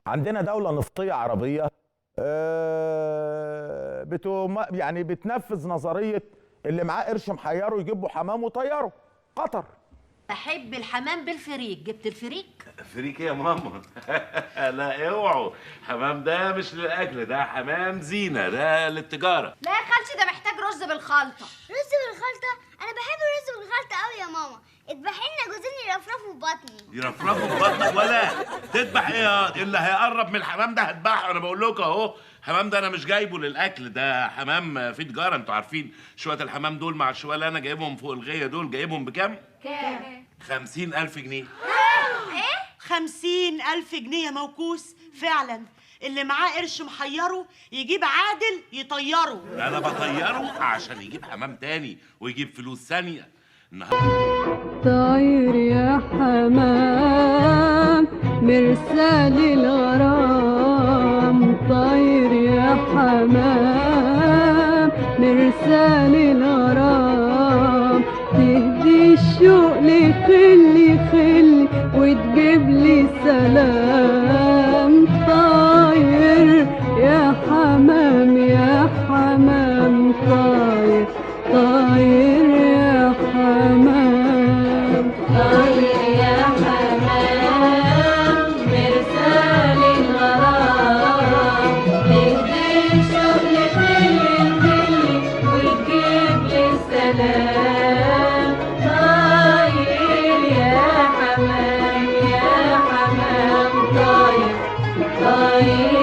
عندنا دولة نفطية عربية يعني بتنفذ نظرية اللي معاه قرش محيره يجيب له حمام وطيره. قطر. بحب الحمام بالفريك. جبت الفريك؟ فريك ايه يا ماما؟ لا اوعوا، حمام ده مش للاكل، ده حمام زينه، ده للتجاره. لا يا خالتي، ده محتاج رز بالخلطه. رز بالخلطه؟ انا بحب الرز بالخلطه قوي يا ماما. اذبحي لنا جوزين يرفرفوا في بطني. يرفرفوا في بطنك؟ ولا تذبح ايه؟ اللي هيقرب من الحمام ده هذبحه. انا بقول لكم اهو، الحمام ده انا مش جايبه للاكل، ده حمام فيه تجاره. انتوا عارفين شويه الحمام دول مع الشويه اللي انا جايبهم فوق الغيه دول، جايبهم بكام؟ كام؟ 50,000 جنيه. ايه؟ 50,000 جنيه يا موكوس فعلا. اللي معاه قرش محيره يجيب عادل يطيره. انا بطيره عشان يجيب حمام تاني ويجيب فلوس ثانيه. طاير يا حمام مرسال الغرام، طاير يا حمام مرسال الغرام، تهدي الشوق لخلي خلي وتجيب لي سلام. طاير يا حمام يا حمام، طاير طاير يا حمام، طاير يا حمام مرسال الغرام، تهدي الشوق لخلي خلي وتجيب لي سلام. طاير يا حمام يا حمام، طاير طاير